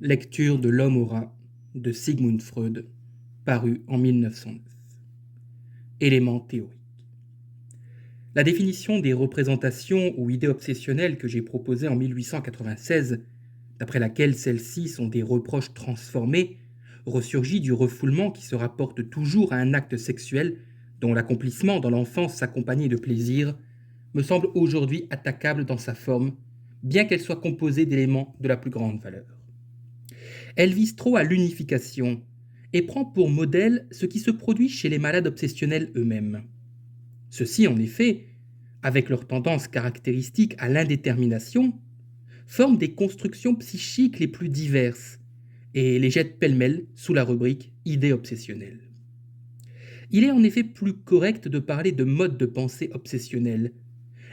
Lecture de L'homme au rat de Sigmund Freud, paru en 1909. Éléments théoriques. La définition des représentations ou idées obsessionnelles que j'ai proposée en 1896, d'après laquelle celles-ci sont des reproches transformés, ressurgit du refoulement qui se rapporte toujours à un acte sexuel dont l'accomplissement dans l'enfance s'accompagnait de plaisir, me semble aujourd'hui attaquable dans sa forme, bien qu'elle soit composée d'éléments de la plus grande valeur. Elle vise trop à l'unification et prend pour modèle ce qui se produit chez les malades obsessionnels eux-mêmes. Ceux-ci, en effet, avec leur tendance caractéristique à l'indétermination, forment des constructions psychiques les plus diverses et les jettent pêle-mêle sous la rubrique idées obsessionnelles. Il est en effet plus correct de parler de mode de pensée obsessionnel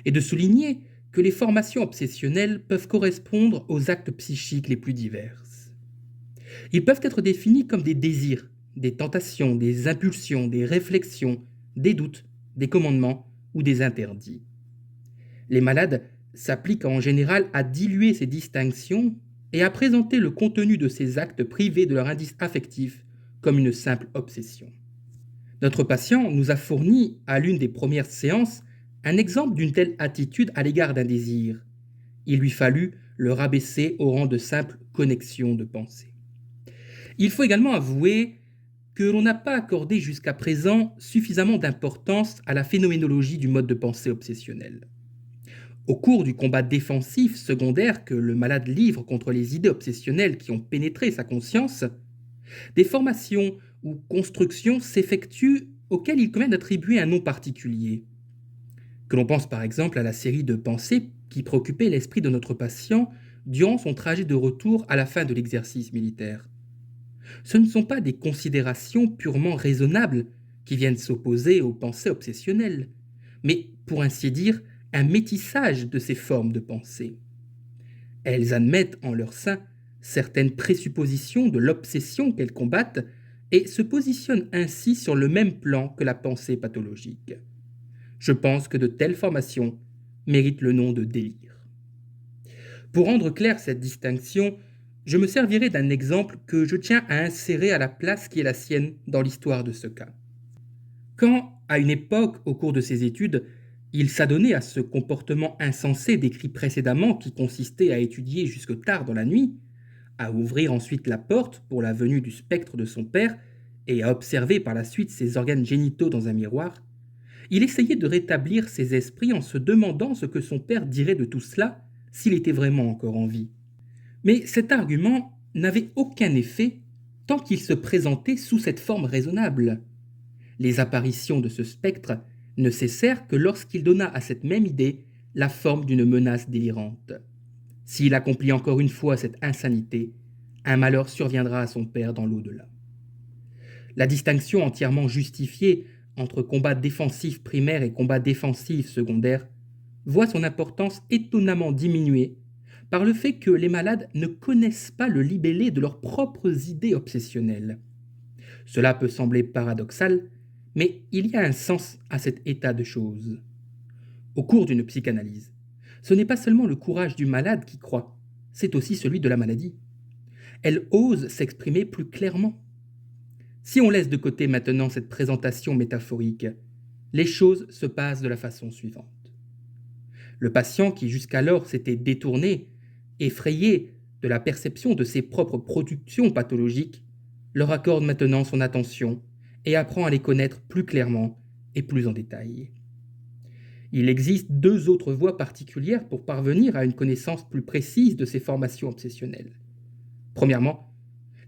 et de souligner que les formations obsessionnelles peuvent correspondre aux actes psychiques les plus divers. Ils peuvent être définis comme des désirs, des tentations, des impulsions, des réflexions, des doutes, des commandements ou des interdits. Les malades s'appliquent en général à diluer ces distinctions et à présenter le contenu de ces actes privés de leur indice affectif comme une simple obsession. Notre patient nous a fourni, à l'une des premières séances, un exemple d'une telle attitude à l'égard d'un désir. Il lui fallut le rabaisser au rang de simple connexion de pensée. Il faut également avouer que l'on n'a pas accordé jusqu'à présent suffisamment d'importance à la phénoménologie du mode de pensée obsessionnel. Au cours du combat défensif secondaire que le malade livre contre les idées obsessionnelles qui ont pénétré sa conscience, des formations ou constructions s'effectuent auxquelles il convient d'attribuer un nom particulier. Que l'on pense par exemple à la série de pensées qui préoccupaient l'esprit de notre patient durant son trajet de retour à la fin de l'exercice militaire. Ce ne sont pas des considérations purement raisonnables qui viennent s'opposer aux pensées obsessionnelles, mais, pour ainsi dire, un métissage de ces formes de pensée. Elles admettent en leur sein certaines présuppositions de l'obsession qu'elles combattent et se positionnent ainsi sur le même plan que la pensée pathologique. Je pense que de telles formations méritent le nom de délire. Pour rendre claire cette distinction, je me servirai d'un exemple que je tiens à insérer à la place qui est la sienne dans l'histoire de ce cas. Quand, à une époque, au cours de ses études, il s'adonnait à ce comportement insensé décrit précédemment qui consistait à étudier jusque tard dans la nuit, à ouvrir ensuite la porte pour la venue du spectre de son père et à observer par la suite ses organes génitaux dans un miroir, il essayait de rétablir ses esprits en se demandant ce que son père dirait de tout cela s'il était vraiment encore en vie. Mais cet argument n'avait aucun effet tant qu'il se présentait sous cette forme raisonnable. Les apparitions de ce spectre ne cessèrent que lorsqu'il donna à cette même idée la forme d'une menace délirante. S'il accomplit encore une fois cette insanité, un malheur surviendra à son père dans l'au-delà. La distinction entièrement justifiée entre combat défensif primaire et combat défensif secondaire voit son importance étonnamment diminuée par le fait que les malades ne connaissent pas le libellé de leurs propres idées obsessionnelles. Cela peut sembler paradoxal, mais il y a un sens à cet état de choses. Au cours d'une psychanalyse, ce n'est pas seulement le courage du malade qui croit, c'est aussi celui de la maladie. Elle ose s'exprimer plus clairement. Si on laisse de côté maintenant cette présentation métaphorique, les choses se passent de la façon suivante. Le patient qui jusqu'alors s'était détourné, effrayé de la perception de ses propres productions pathologiques, leur accorde maintenant son attention et apprend à les connaître plus clairement et plus en détail. Il existe deux autres voies particulières pour parvenir à une connaissance plus précise de ces formations obsessionnelles. Premièrement,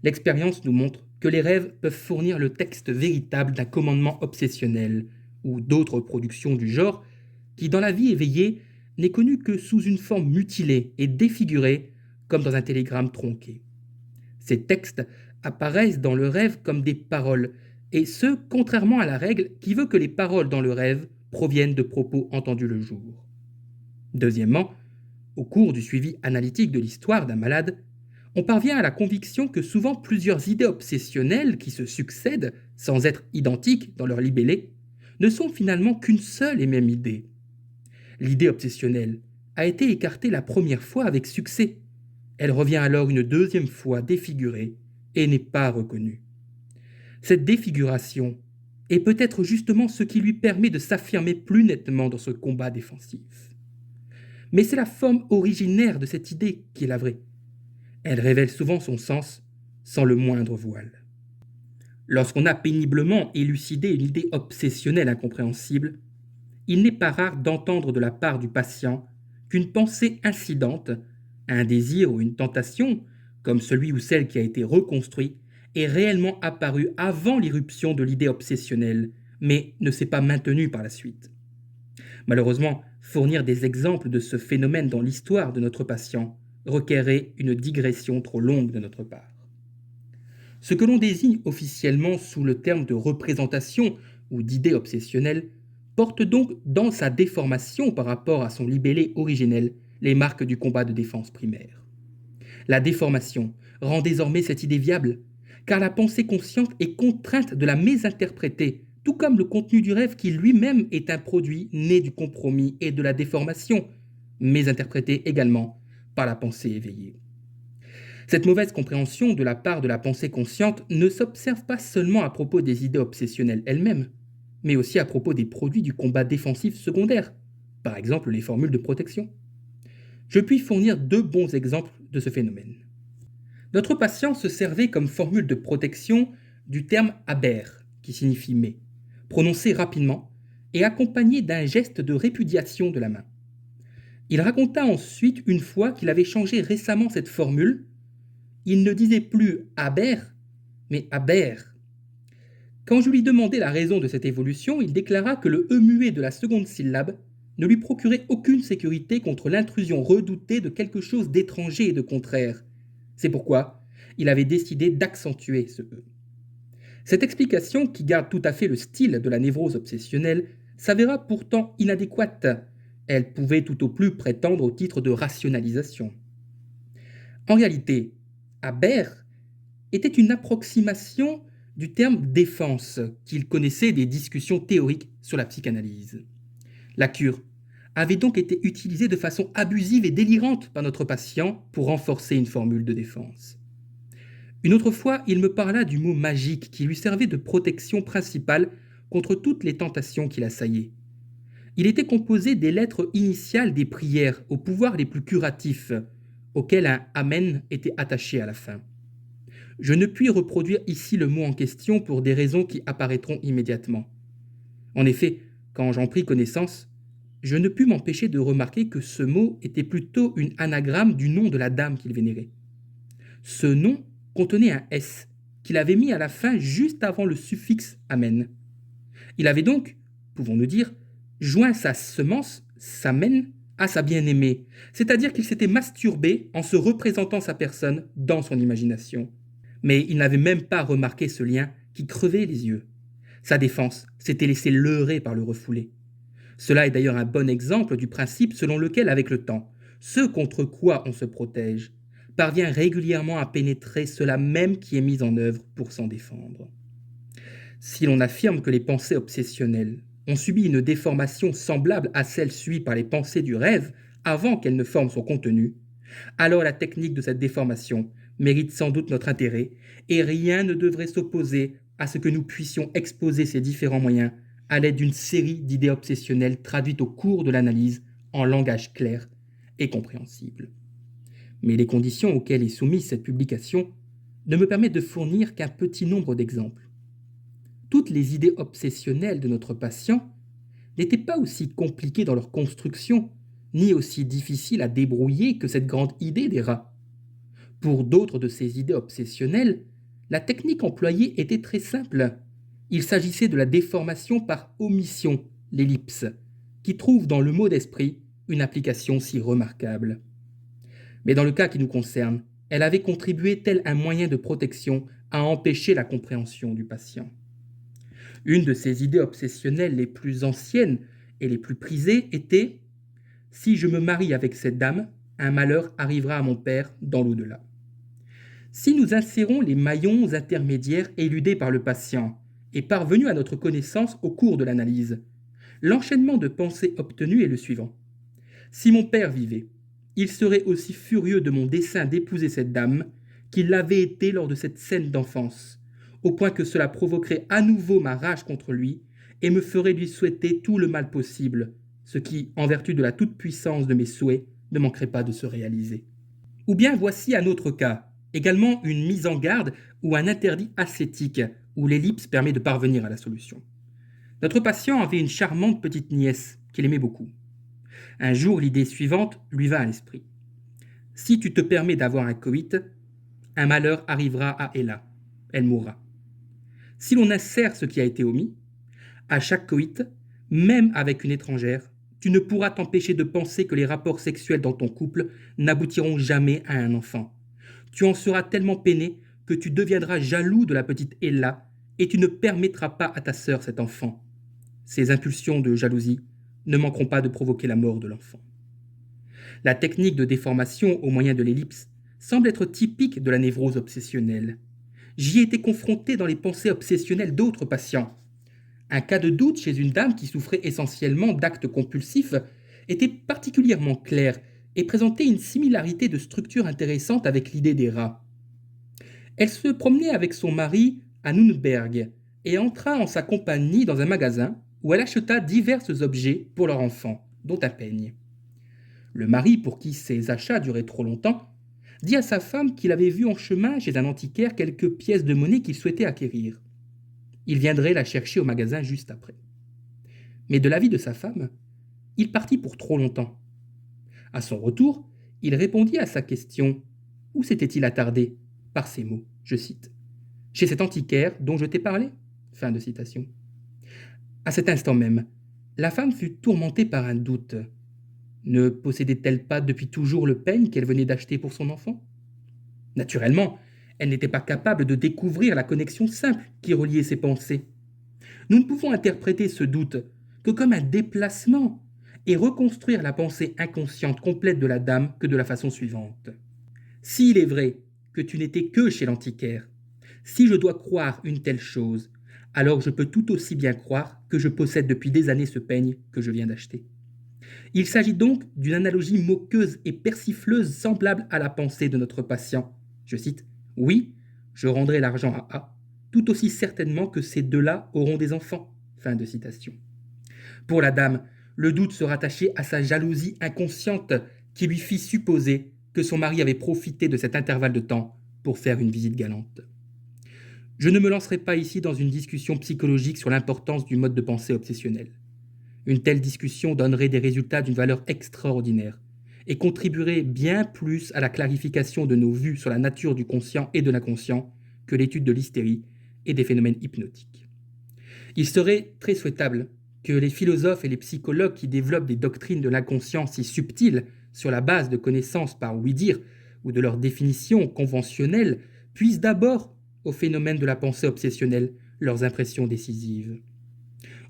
l'expérience nous montre que les rêves peuvent fournir le texte véritable d'un commandement obsessionnel ou d'autres productions du genre qui, dans la vie éveillée, n'est connu que sous une forme mutilée et défigurée comme dans un télégramme tronqué. Ces textes apparaissent dans le rêve comme des paroles, et ce, contrairement à la règle qui veut que les paroles dans le rêve proviennent de propos entendus le jour. Deuxièmement, au cours du suivi analytique de l'histoire d'un malade, on parvient à la conviction que souvent plusieurs idées obsessionnelles qui se succèdent sans être identiques dans leur libellé ne sont finalement qu'une seule et même idée. L'idée obsessionnelle a été écartée la première fois avec succès. Elle revient alors une deuxième fois défigurée et n'est pas reconnue. Cette défiguration est peut-être justement ce qui lui permet de s'affirmer plus nettement dans ce combat défensif. Mais c'est la forme originaire de cette idée qui est la vraie. Elle révèle souvent son sens sans le moindre voile. Lorsqu'on a péniblement élucidé une idée obsessionnelle incompréhensible, il n'est pas rare d'entendre de la part du patient qu'une pensée incidente, un désir ou une tentation, comme celui ou celle qui a été reconstruit, est réellement apparu avant l'irruption de l'idée obsessionnelle, mais ne s'est pas maintenue par la suite. Malheureusement, fournir des exemples de ce phénomène dans l'histoire de notre patient requerrait une digression trop longue de notre part. Ce que l'on désigne officiellement sous le terme de représentation ou d'idée obsessionnelle porte donc dans sa déformation par rapport à son libellé originel les marques du combat de défense primaire. La déformation rend désormais cette idée viable, car la pensée consciente est contrainte de la mésinterpréter, tout comme le contenu du rêve qui lui-même est un produit né du compromis et de la déformation, mésinterprété également par la pensée éveillée. Cette mauvaise compréhension de la part de la pensée consciente ne s'observe pas seulement à propos des idées obsessionnelles elles-mêmes, mais aussi à propos des produits du combat défensif secondaire, par exemple les formules de protection. Je puis fournir deux bons exemples de ce phénomène. Notre patient se servait comme formule de protection du terme aber, qui signifie mais, prononcé rapidement et accompagné d'un geste de répudiation de la main. Il raconta ensuite une fois qu'il avait changé récemment cette formule. Il ne disait plus aber, mais aber. Quand je lui demandai la raison de cette évolution, il déclara que le e muet de la seconde syllabe ne lui procurait aucune sécurité contre l'intrusion redoutée de quelque chose d'étranger et de contraire. C'est pourquoi il avait décidé d'accentuer ce e. Cette explication, qui garde tout à fait le style de la névrose obsessionnelle, s'avéra pourtant inadéquate. Elle pouvait tout au plus prétendre au titre de rationalisation. En réalité, aber était une approximation du terme défense qu'il connaissait des discussions théoriques sur la psychanalyse. La cure avait donc été utilisée de façon abusive et délirante par notre patient pour renforcer une formule de défense. Une autre fois, il me parla du mot magique qui lui servait de protection principale contre toutes les tentations qui l'assaillaient. Il était composé des lettres initiales des prières aux pouvoirs les plus curatifs, auxquels un amen était attaché à la fin. Je ne puis reproduire ici le mot en question pour des raisons qui apparaîtront immédiatement. En effet, quand j'en pris connaissance, je ne pus m'empêcher de remarquer que ce mot était plutôt une anagramme du nom de la dame qu'il vénérait. Ce nom contenait un S qu'il avait mis à la fin juste avant le suffixe amen. Il avait donc, pouvons-nous dire, joint sa semence, sa mène, à sa bien-aimée, c'est-à-dire qu'il s'était masturbé en se représentant sa personne dans son imagination. Mais il n'avait même pas remarqué ce lien qui crevait les yeux. Sa défense s'était laissée leurrer par le refoulé. Cela est d'ailleurs un bon exemple du principe selon lequel, avec le temps, ce contre quoi on se protège parvient régulièrement à pénétrer cela même qui est mis en œuvre pour s'en défendre. Si l'on affirme que les pensées obsessionnelles ont subi une déformation semblable à celle subie par les pensées du rêve avant qu'elles ne forment son contenu, alors la technique de cette déformation mérite sans doute notre intérêt et rien ne devrait s'opposer à ce que nous puissions exposer ces différents moyens à l'aide d'une série d'idées obsessionnelles traduites au cours de l'analyse en langage clair et compréhensible. Mais les conditions auxquelles est soumise cette publication ne me permettent de fournir qu'un petit nombre d'exemples. Toutes les idées obsessionnelles de notre patient n'étaient pas aussi compliquées dans leur construction, ni aussi difficiles à débrouiller que cette grande idée des rats. Pour d'autres de ces idées obsessionnelles, la technique employée était très simple. Il s'agissait de la déformation par omission, l'ellipse, qui trouve dans le mot d'esprit une application si remarquable. Mais dans le cas qui nous concerne, elle avait contribué tel un moyen de protection à empêcher la compréhension du patient. Une de ces idées obsessionnelles les plus anciennes et les plus prisées était « Si je me marie avec cette dame, un malheur arrivera à mon père dans l'au-delà ». Si nous insérons les maillons intermédiaires éludés par le patient et parvenus à notre connaissance au cours de l'analyse, l'enchaînement de pensées obtenues est le suivant. Si mon père vivait, il serait aussi furieux de mon dessein d'épouser cette dame qu'il l'avait été lors de cette scène d'enfance, au point que cela provoquerait à nouveau ma rage contre lui et me ferait lui souhaiter tout le mal possible, ce qui, en vertu de la toute-puissance de mes souhaits, ne manquerait pas de se réaliser. Ou bien voici un autre cas, également une mise en garde ou un interdit ascétique, où l'ellipse permet de parvenir à la solution. Notre patient avait une charmante petite nièce qu'il aimait beaucoup. Un jour, l'idée suivante lui vint à l'esprit. Si tu te permets d'avoir un coït, un malheur arrivera à Ella. Elle mourra. Si l'on insère ce qui a été omis, à chaque coït, même avec une étrangère, tu ne pourras t'empêcher de penser que les rapports sexuels dans ton couple n'aboutiront jamais à un enfant. Tu en seras tellement peiné que tu deviendras jaloux de la petite Ella et tu ne permettras pas à ta sœur cet enfant. Ces impulsions de jalousie ne manqueront pas de provoquer la mort de l'enfant. La technique de déformation au moyen de l'ellipse semble être typique de la névrose obsessionnelle. J'y ai été confronté dans les pensées obsessionnelles d'autres patients. Un cas de doute chez une dame qui souffrait essentiellement d'actes compulsifs était particulièrement clair et présentait une similarité de structure intéressante avec l'idée des rats. Elle se promenait avec son mari à Nürnberg et entra en sa compagnie dans un magasin où elle acheta divers objets pour leur enfant, dont un peigne. Le mari, pour qui ces achats duraient trop longtemps, dit à sa femme qu'il avait vu en chemin chez un antiquaire quelques pièces de monnaie qu'il souhaitait acquérir. Il viendrait la chercher au magasin juste après. Mais de l'avis de sa femme, il partit pour trop longtemps. À son retour, il répondit à sa question. Où s'était-il attardé? Par ces mots, je cite. Chez cet antiquaire dont je t'ai parlé? Fin de citation. À cet instant même, la femme fut tourmentée par un doute. Ne possédait-elle pas depuis toujours le peigne qu'elle venait d'acheter pour son enfant? Naturellement, elle n'était pas capable de découvrir la connexion simple qui reliait ses pensées. Nous ne pouvons interpréter ce doute que comme un déplacement et reconstruire la pensée inconsciente complète de la dame que de la façon suivante. S'il est vrai que tu n'étais que chez l'antiquaire, si je dois croire une telle chose, alors je peux tout aussi bien croire que je possède depuis des années ce peigne que je viens d'acheter. Il s'agit donc d'une analogie moqueuse et persifleuse semblable à la pensée de notre patient. Je cite, oui, je rendrai l'argent à A, tout aussi certainement que ces deux-là auront des enfants. Fin de citation. Pour la dame, le doute se rattachait à sa jalousie inconsciente qui lui fit supposer que son mari avait profité de cet intervalle de temps pour faire une visite galante. Je ne me lancerai pas ici dans une discussion psychologique sur l'importance du mode de pensée obsessionnel. Une telle discussion donnerait des résultats d'une valeur extraordinaire et contribuerait bien plus à la clarification de nos vues sur la nature du conscient et de l'inconscient que l'étude de l'hystérie et des phénomènes hypnotiques. Il serait très souhaitable que les philosophes et les psychologues qui développent des doctrines de l'inconscient si subtiles sur la base de connaissances par ouï-dire ou de leurs définitions conventionnelles puissent d'abord au phénomène de la pensée obsessionnelle leurs impressions décisives.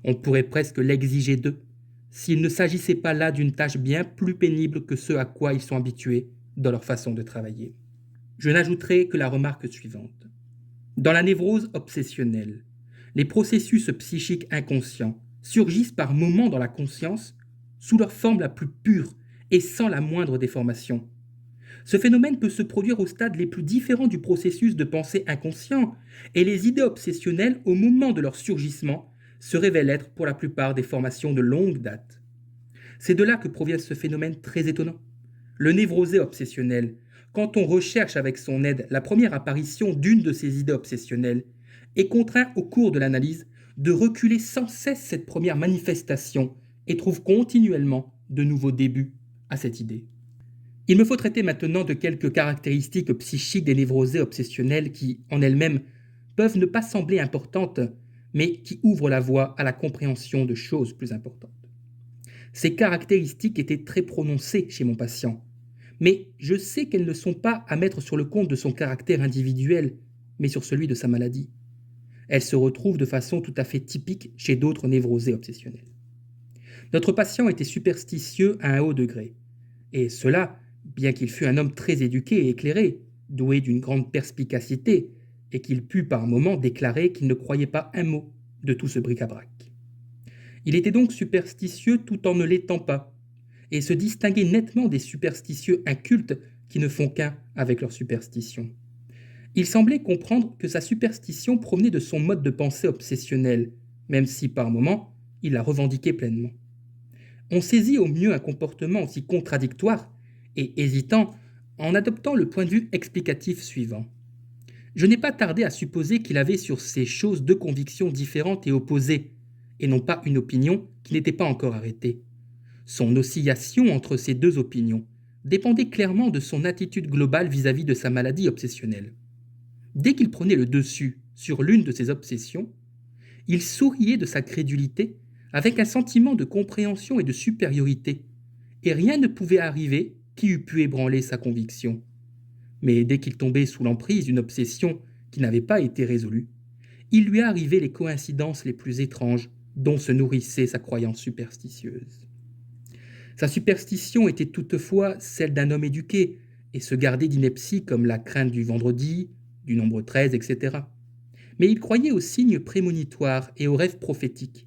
On pourrait presque l'exiger d'eux, s'il ne s'agissait pas là d'une tâche bien plus pénible que ce à quoi ils sont habitués dans leur façon de travailler. Je n'ajouterai que la remarque suivante. Dans la névrose obsessionnelle, les processus psychiques inconscients surgissent par moments dans la conscience sous leur forme la plus pure et sans la moindre déformation. Ce phénomène peut se produire au stade les plus différents du processus de pensée inconscient, et les idées obsessionnelles, au moment de leur surgissement, se révèlent être pour la plupart des formations de longue date. C'est de là que provient ce phénomène très étonnant. Le névrosé obsessionnel, quand on recherche avec son aide la première apparition d'une de ces idées obsessionnelles, est contraint au cours de l'analyse de reculer sans cesse cette première manifestation et trouve continuellement de nouveaux débuts à cette idée. Il me faut traiter maintenant de quelques caractéristiques psychiques des névrosés obsessionnels qui, en elles-mêmes, peuvent ne pas sembler importantes, mais qui ouvrent la voie à la compréhension de choses plus importantes. Ces caractéristiques étaient très prononcées chez mon patient, mais je sais qu'elles ne sont pas à mettre sur le compte de son caractère individuel, mais sur celui de sa maladie. Elles se retrouvent de façon tout à fait typique chez d'autres névrosés obsessionnels. Notre patient était superstitieux à un haut degré, et cela, bien qu'il fût un homme très éduqué et éclairé, doué d'une grande perspicacité, et qu'il pût par moments déclarer qu'il ne croyait pas un mot de tout ce bric-à-brac. Il était donc superstitieux tout en ne l'étant pas, et se distinguer nettement des superstitieux incultes qui ne font qu'un avec leur superstition. Il semblait comprendre que sa superstition provenait de son mode de pensée obsessionnel, même si par moments il la revendiquait pleinement. On saisit au mieux un comportement aussi contradictoire et hésitant en adoptant le point de vue explicatif suivant. Je n'ai pas tardé à supposer qu'il avait sur ces choses deux convictions différentes et opposées, et non pas une opinion qui n'était pas encore arrêtée. Son oscillation entre ces deux opinions dépendait clairement de son attitude globale vis-à-vis de sa maladie obsessionnelle. Dès qu'il prenait le dessus sur l'une de ses obsessions, il souriait de sa crédulité avec un sentiment de compréhension et de supériorité, et rien ne pouvait arriver qui eût pu ébranler sa conviction. Mais dès qu'il tombait sous l'emprise d'une obsession qui n'avait pas été résolue, il lui arrivait les coïncidences les plus étranges dont se nourrissait sa croyance superstitieuse. Sa superstition était toutefois celle d'un homme éduqué et se gardait d'inepties comme la crainte du vendredi, du nombre 13, etc. Mais il croyait aux signes prémonitoires et aux rêves prophétiques.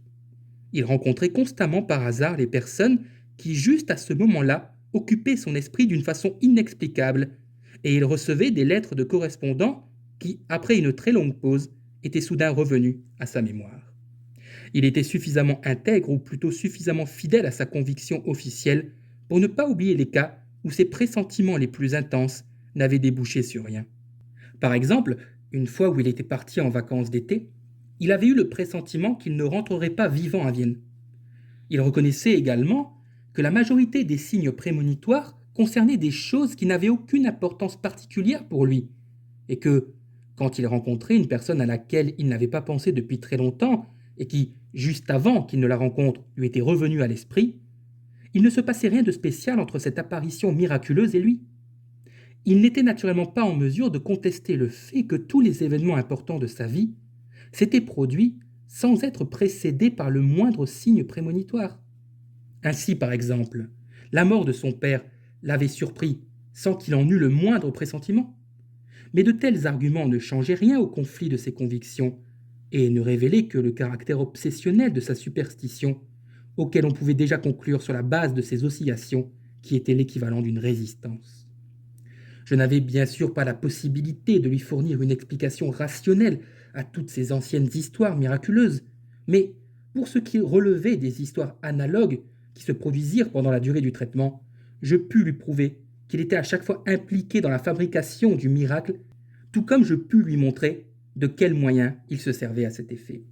Il rencontrait constamment par hasard les personnes qui, juste à ce moment-là, occupaient son esprit d'une façon inexplicable, et il recevait des lettres de correspondants qui, après une très longue pause, étaient soudain revenus à sa mémoire. Il était suffisamment intègre, ou plutôt suffisamment fidèle à sa conviction officielle, pour ne pas oublier les cas où ses pressentiments les plus intenses n'avaient débouché sur rien. Par exemple, une fois où il était parti en vacances d'été, il avait eu le pressentiment qu'il ne rentrerait pas vivant à Vienne. Il reconnaissait également que la majorité des signes prémonitoires concernaient des choses qui n'avaient aucune importance particulière pour lui, et que, quand il rencontrait une personne à laquelle il n'avait pas pensé depuis très longtemps, et qui, juste avant qu'il ne la rencontre, lui était revenue à l'esprit, il ne se passait rien de spécial entre cette apparition miraculeuse et lui. Il n'était naturellement pas en mesure de contester le fait que tous les événements importants de sa vie s'étaient produits sans être précédés par le moindre signe prémonitoire. Ainsi, par exemple, la mort de son père l'avait surpris sans qu'il en eût le moindre pressentiment. Mais de tels arguments ne changeaient rien au conflit de ses convictions et ne révélaient que le caractère obsessionnel de sa superstition, auquel on pouvait déjà conclure sur la base de ses oscillations qui étaient l'équivalent d'une résistance. Je n'avais bien sûr pas la possibilité de lui fournir une explication rationnelle à toutes ces anciennes histoires miraculeuses, mais pour ce qui relevait des histoires analogues qui se produisirent pendant la durée du traitement, je pus lui prouver qu'il était à chaque fois impliqué dans la fabrication du miracle, tout comme je pus lui montrer de quels moyens il se servait à cet effet.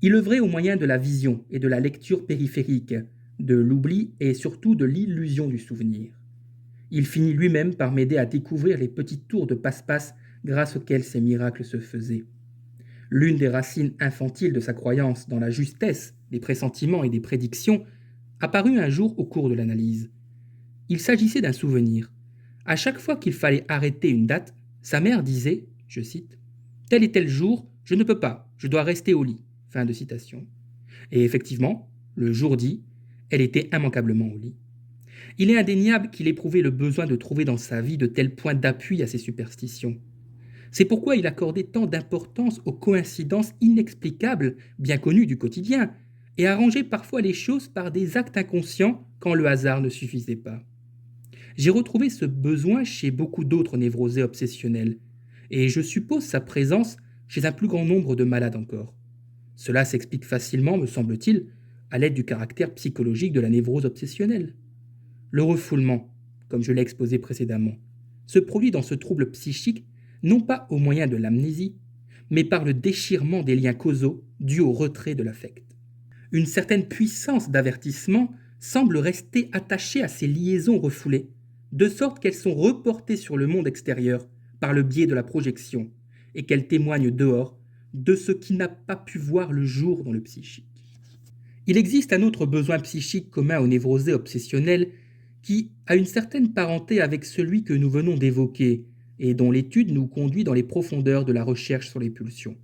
Il œuvrait au moyen de la vision et de la lecture périphérique, de l'oubli et surtout de l'illusion du souvenir. Il finit lui-même par m'aider à découvrir les petites tours de passe-passe grâce auxquelles ces miracles se faisaient. L'une des racines infantiles de sa croyance dans la justesse des pressentiments et des prédictions apparut un jour au cours de l'analyse. Il s'agissait d'un souvenir. À chaque fois qu'il fallait arrêter une date, sa mère disait, je cite, « Tel et tel jour, je ne peux pas, je dois rester au lit. » Fin de citation. Et effectivement, le jour dit, elle était immanquablement au lit. Il est indéniable qu'il éprouvait le besoin de trouver dans sa vie de tels points d'appui à ses superstitions. C'est pourquoi il accordait tant d'importance aux coïncidences inexplicables, bien connues du quotidien, et arrangeait parfois les choses par des actes inconscients quand le hasard ne suffisait pas. J'ai retrouvé ce besoin chez beaucoup d'autres névrosés obsessionnels, et je suppose sa présence chez un plus grand nombre de malades encore. Cela s'explique facilement, me semble-t-il, à l'aide du caractère psychologique de la névrose obsessionnelle. Le refoulement, comme je l'ai exposé précédemment, se produit dans ce trouble psychique non pas au moyen de l'amnésie, mais par le déchirement des liens causaux dus au retrait de l'affect. Une certaine puissance d'avertissement semble rester attachée à ces liaisons refoulées, de sorte qu'elles sont reportées sur le monde extérieur par le biais de la projection, et qu'elles témoignent dehors de ce qui n'a pas pu voir le jour dans le psychique. Il existe un autre besoin psychique commun aux névrosés obsessionnels qui a une certaine parenté avec celui que nous venons d'évoquer et dont l'étude nous conduit dans les profondeurs de la recherche sur les pulsions.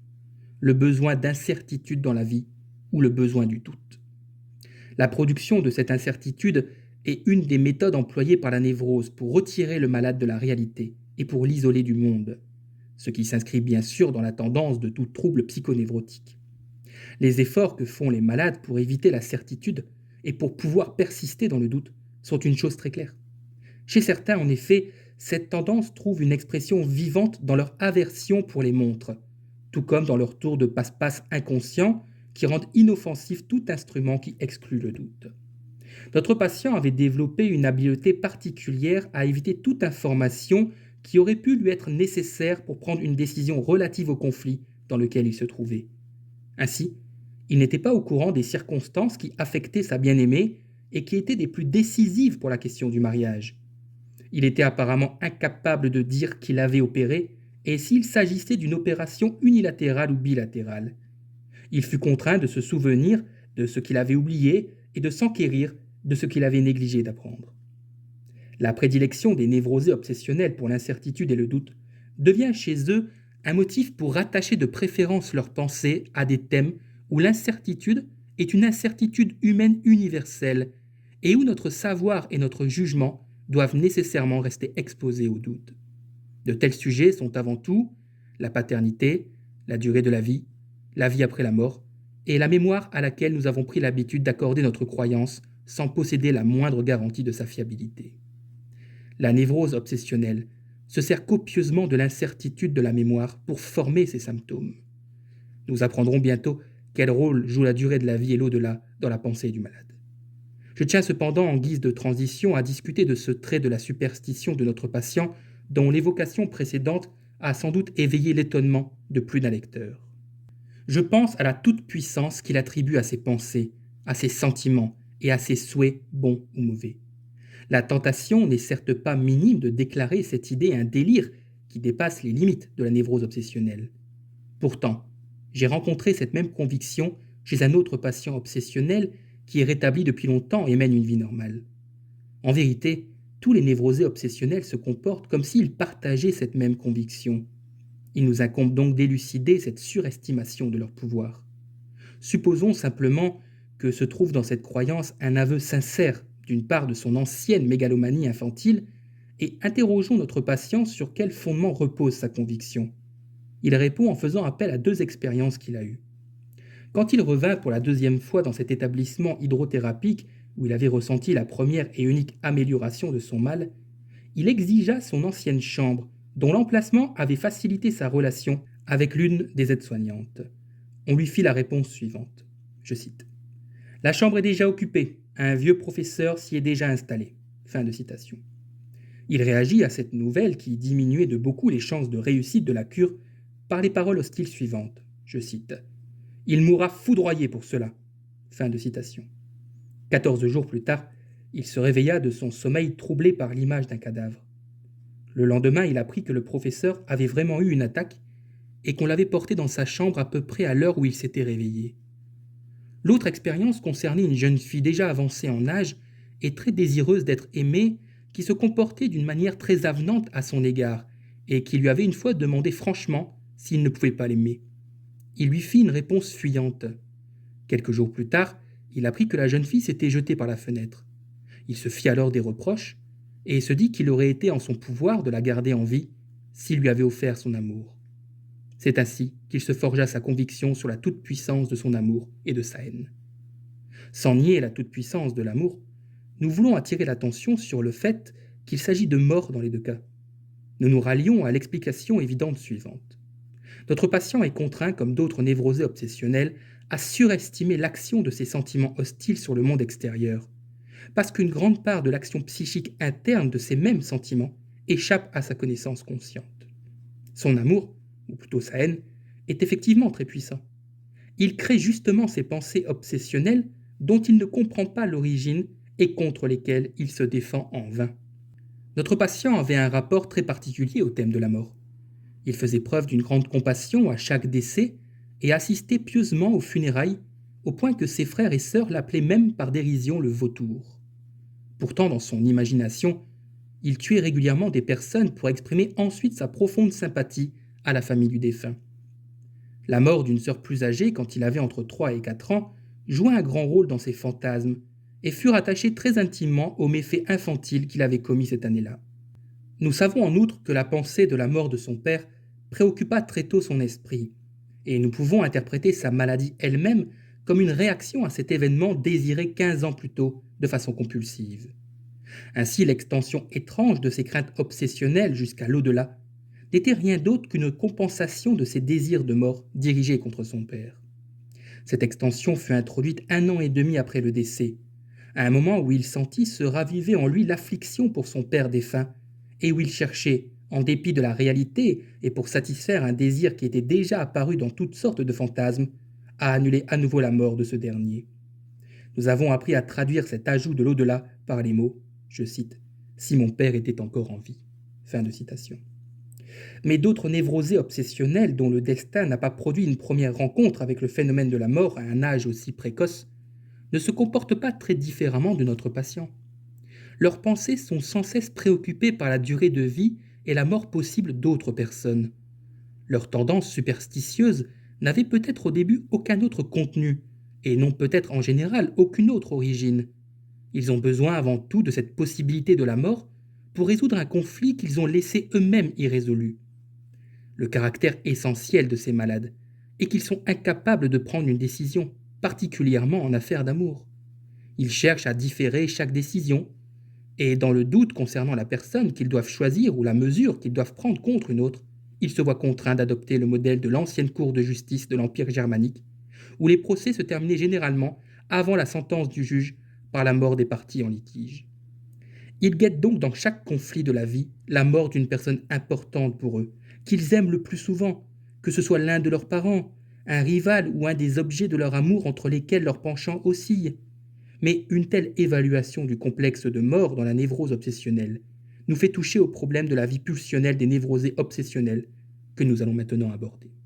Le besoin d'incertitude dans la vie ou le besoin du doute. La production de cette incertitude est une des méthodes employées par la névrose pour retirer le malade de la réalité et pour l'isoler du monde, ce qui s'inscrit bien sûr dans la tendance de tout trouble psychonévrotique. Les efforts que font les malades pour éviter la certitude et pour pouvoir persister dans le doute sont une chose très claire. Chez certains, en effet, cette tendance trouve une expression vivante dans leur aversion pour les montres, tout comme dans leur tour de passe-passe inconscient qui rendent inoffensif tout instrument qui exclut le doute. Notre patient avait développé une habileté particulière à éviter toute information qui aurait pu lui être nécessaire pour prendre une décision relative au conflit dans lequel il se trouvait. Ainsi, il n'était pas au courant des circonstances qui affectaient sa bien-aimée et qui étaient des plus décisives pour la question du mariage. Il était apparemment incapable de dire qu'il avait opéré et s'il s'agissait d'une opération unilatérale ou bilatérale. Il fut contraint de se souvenir de ce qu'il avait oublié et de s'enquérir de ce qu'il avait négligé d'apprendre. La prédilection des névrosés obsessionnels pour l'incertitude et le doute devient chez eux un motif pour rattacher de préférence leurs pensées à des thèmes où l'incertitude est une incertitude humaine universelle et où notre savoir et notre jugement doivent nécessairement rester exposés au doute. De tels sujets sont avant tout la paternité, la durée de la vie après la mort, et la mémoire à laquelle nous avons pris l'habitude d'accorder notre croyance sans posséder la moindre garantie de sa fiabilité. La névrose obsessionnelle se sert copieusement de l'incertitude de la mémoire pour former ces symptômes. Nous apprendrons bientôt quel rôle joue la durée de la vie et l'au-delà dans la pensée du malade. Je tiens cependant en guise de transition à discuter de ce trait de la superstition de notre patient dont l'évocation précédente a sans doute éveillé l'étonnement de plus d'un lecteur. Je pense à la toute-puissance qu'il attribue à ses pensées, à ses sentiments et à ses souhaits bons ou mauvais. La tentation n'est certes pas minime de déclarer cette idée un délire qui dépasse les limites de la névrose obsessionnelle. Pourtant, j'ai rencontré cette même conviction chez un autre patient obsessionnel qui est rétabli depuis longtemps et mène une vie normale. En vérité, tous les névrosés obsessionnels se comportent comme s'ils partageaient cette même conviction. Il nous incombe donc d'élucider cette surestimation de leur pouvoir. Supposons simplement que se trouve dans cette croyance un aveu sincère d'une part de son ancienne mégalomanie infantile et interrogeons notre patient sur quel fondement repose sa conviction. Il répond en faisant appel à 2 expériences qu'il a eues. Quand il revint pour la 2e fois dans cet établissement hydrothérapique où il avait ressenti la première et unique amélioration de son mal, il exigea son ancienne chambre, dont l'emplacement avait facilité sa relation avec l'une des aides-soignantes. On lui fit la réponse suivante. Je cite. « La chambre est déjà occupée. Un vieux professeur s'y est déjà installé. » Fin de citation. Il réagit à cette nouvelle qui diminuait de beaucoup les chances de réussite de la cure par les paroles hostiles suivantes. Je cite. « Il mourra foudroyé pour cela. » Fin de citation. 14 jours plus tard, il se réveilla de son sommeil troublé par l'image d'un cadavre. Le lendemain, il apprit que le professeur avait vraiment eu une attaque et qu'on l'avait porté dans sa chambre à peu près à l'heure où il s'était réveillé. L'autre expérience concernait une jeune fille déjà avancée en âge et très désireuse d'être aimée, qui se comportait d'une manière très avenante à son égard et qui lui avait une fois demandé franchement s'il ne pouvait pas l'aimer. Il lui fit une réponse fuyante. Quelques jours plus tard, il apprit que la jeune fille s'était jetée par la fenêtre. Il se fit alors des reproches et se dit qu'il aurait été en son pouvoir de la garder en vie s'il lui avait offert son amour. C'est ainsi qu'il se forgea sa conviction sur la toute-puissance de son amour et de sa haine. Sans nier la toute-puissance de l'amour, nous voulons attirer l'attention sur le fait qu'il s'agit de mort dans les 2 cas. Nous nous rallions à l'explication évidente suivante. Notre patient est contraint, comme d'autres névrosés obsessionnels, à surestimer l'action de ses sentiments hostiles sur le monde extérieur, parce qu'une grande part de l'action psychique interne de ces mêmes sentiments échappe à sa connaissance consciente. Son amour, ou plutôt sa haine, est effectivement très puissant. Il crée justement ces pensées obsessionnelles dont il ne comprend pas l'origine et contre lesquelles il se défend en vain. Notre patient avait un rapport très particulier au thème de la mort. Il faisait preuve d'une grande compassion à chaque décès et assistait pieusement aux funérailles, au point que ses frères et sœurs l'appelaient même par dérision le vautour. Pourtant, dans son imagination, il tuait régulièrement des personnes pour exprimer ensuite sa profonde sympathie à la famille du défunt. La mort d'une sœur plus âgée, quand il avait entre 3 et 4 ans, joua un grand rôle dans ses fantasmes et fut rattaché très intimement aux méfaits infantiles qu'il avait commis cette année-là. Nous savons en outre que la pensée de la mort de son père préoccupa très tôt son esprit, et nous pouvons interpréter sa maladie elle-même comme une réaction à cet événement désiré 15 ans plus tôt de façon compulsive. Ainsi, l'extension étrange de ces craintes obsessionnelles jusqu'à l'au-delà n'était rien d'autre qu'une compensation de ses désirs de mort dirigés contre son père. Cette extension fut introduite 1 an et demi après le décès, à un moment où il sentit se raviver en lui l'affliction pour son père défunt, et où il cherchait, en dépit de la réalité et pour satisfaire un désir qui était déjà apparu dans toutes sortes de fantasmes, à annuler à nouveau la mort de ce dernier. Nous avons appris à traduire cet ajout de l'au-delà par les mots, je cite, « Si mon père était encore en vie ». Fin de citation. Mais d'autres névrosés obsessionnels dont le destin n'a pas produit une première rencontre avec le phénomène de la mort à un âge aussi précoce ne se comportent pas très différemment de notre patient. Leurs pensées sont sans cesse préoccupées par la durée de vie et la mort possible d'autres personnes. Leurs tendances superstitieuses n'avaient peut-être au début aucun autre contenu, et n'ont peut-être en général aucune autre origine. Ils ont besoin avant tout de cette possibilité de la mort pour résoudre un conflit qu'ils ont laissé eux-mêmes irrésolu. Le caractère essentiel de ces malades est qu'ils sont incapables de prendre une décision, particulièrement en affaires d'amour. Ils cherchent à différer chaque décision, et dans le doute concernant la personne qu'ils doivent choisir ou la mesure qu'ils doivent prendre contre une autre, ils se voient contraints d'adopter le modèle de l'ancienne cour de justice de l'Empire germanique, où les procès se terminaient généralement avant la sentence du juge par la mort des parties en litige. Ils guettent donc dans chaque conflit de la vie la mort d'une personne importante pour eux, qu'ils aiment le plus souvent, que ce soit l'un de leurs parents, un rival ou un des objets de leur amour entre lesquels leur penchant oscille. Mais une telle évaluation du complexe de mort dans la névrose obsessionnelle nous fait toucher au problème de la vie pulsionnelle des névrosés obsessionnels que nous allons maintenant aborder.